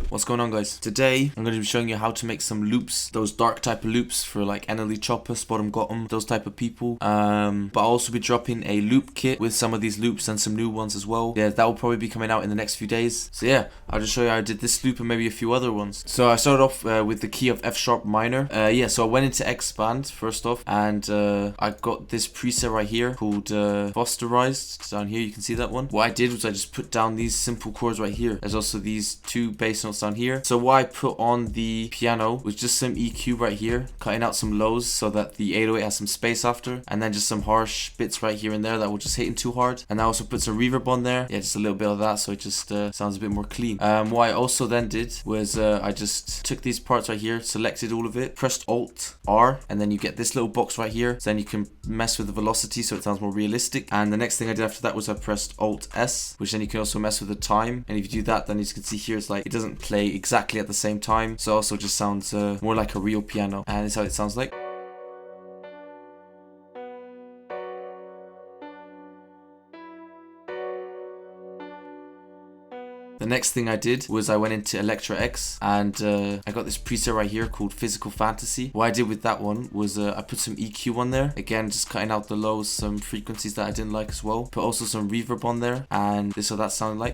What's going on, guys? Today I'm going to be showing you how to make some loops, those dark type of loops for like NLE CHOPPA SPOTEMGOTTEM, those type of people. But I'll also be dropping a loop kit with some of these loops and some new ones as well. Yeah, that will probably be coming out in the next few days. So yeah, I'll just show you how I did this loop and maybe a few other ones. So I started off with the key of F sharp minor. Yeah, so I went into Expand first off, and I got this preset right here called Fosterized. Down here you can see that one. What I did was I just put down these simple chords right here. There's also these two bass notes down here. So what I put on the piano was just some EQ right here, cutting out some lows so that the 808 has some space after, and then just some harsh bits right here and there that were just hitting too hard. And I also put some reverb on there, yeah, just a little bit of that, so it just sounds a bit more clean. What I also then did was I just took these parts right here, selected all of it, pressed Alt R, and then you get this little box right here. So then you can mess with the velocity so it sounds more realistic. And the next thing I did after that was I pressed Alt S, which then you can also mess with the time. And if you do that, then as you can see here, it's like it doesn't play exactly at the same time, so it also just sounds more like a real piano, and it's how it sounds like. The next thing I did was I went into Electra X, and I got this preset right here called Physical Fantasy. What I did with that one was I put some EQ on there, again just cutting out the lows, some frequencies that I didn't like as well. Put also some reverb on there, and this is what that sounded like.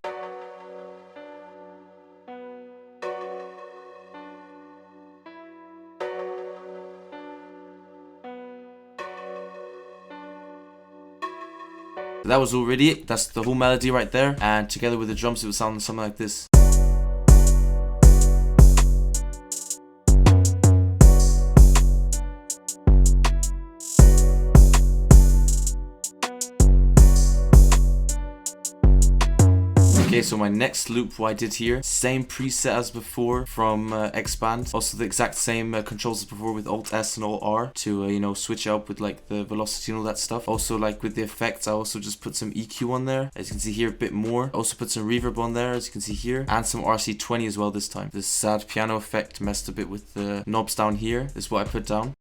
That was already it. That's the whole melody right there, and together with the drums it would sound something like this. Okay, so my next loop, what I did here, same preset as before from Expand, also the exact same controls as before with Alt S and Alt R to you know, switch it up with like the velocity and all that stuff. Also, like with the effects, I also just put some EQ on there, as you can see here, a bit more. Also put some reverb on there, as you can see here, and some RC20 as well this time. This sad piano effect messed a bit with the knobs down here. This is what I put down.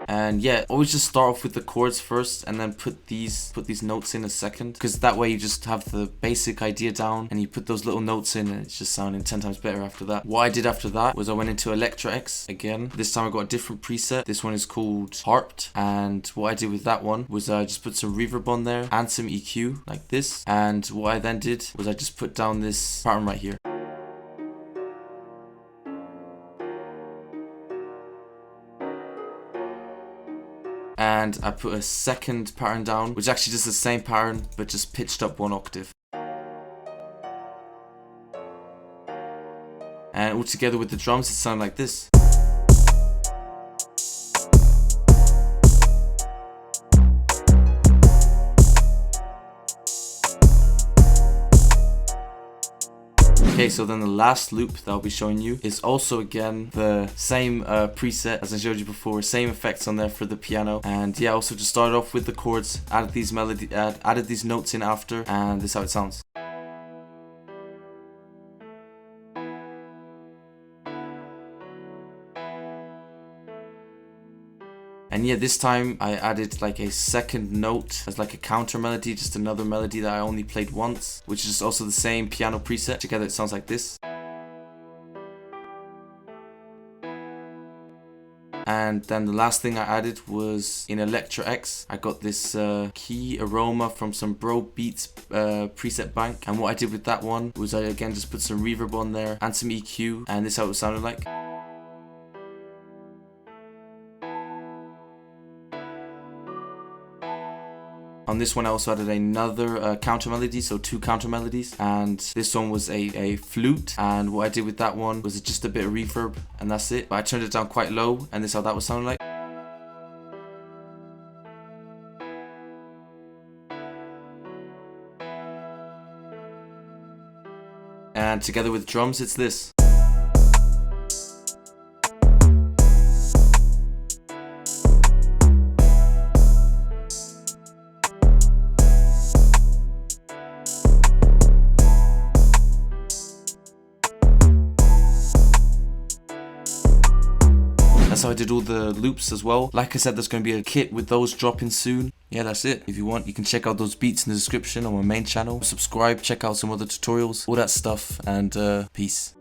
And yeah, always just start off with the chords first and then put these notes in a second, because that way you just have the basic idea down and you put those little notes in and it's just sounding 10 times better after that. What I did after that was I went into Electra X again. This time I got a different preset. This one is called Harped, and what I did with that one was I just put some reverb on there and some EQ like this. And what I then did was I just put down this pattern right here. And I put a second pattern down, which is actually just the same pattern but just pitched up one octave. And all together with the drums it sounded like this. Okay, so then the last loop that I'll be showing you is also again the same preset as I showed you before, same effects on there for the piano. And yeah, also just started off with the chords, added these notes in after, and this is how it sounds. And yeah, this time I added like a second note as like a counter melody, just another melody that I only played once, which is also the same piano preset. Together it sounds like this. And then the last thing I added was in Electra X. I got this key aroma from some Bro Beats preset bank. And what I did with that one was I again just put some reverb on there and some EQ, and this is how it sounded like. On this one I also added another counter melody, so two counter melodies, and this one was a flute, and what I did with that one was just a bit of reverb, and that's it. But I turned it down quite low, and this is how that was sounding like. And together with drums it's this. That's how I did all the loops as well. Like I said, there's going to be a kit with those dropping soon. Yeah, that's it. If you want, you can check out those beats in the description on my main channel. Subscribe, check out some other tutorials, all that stuff, and peace.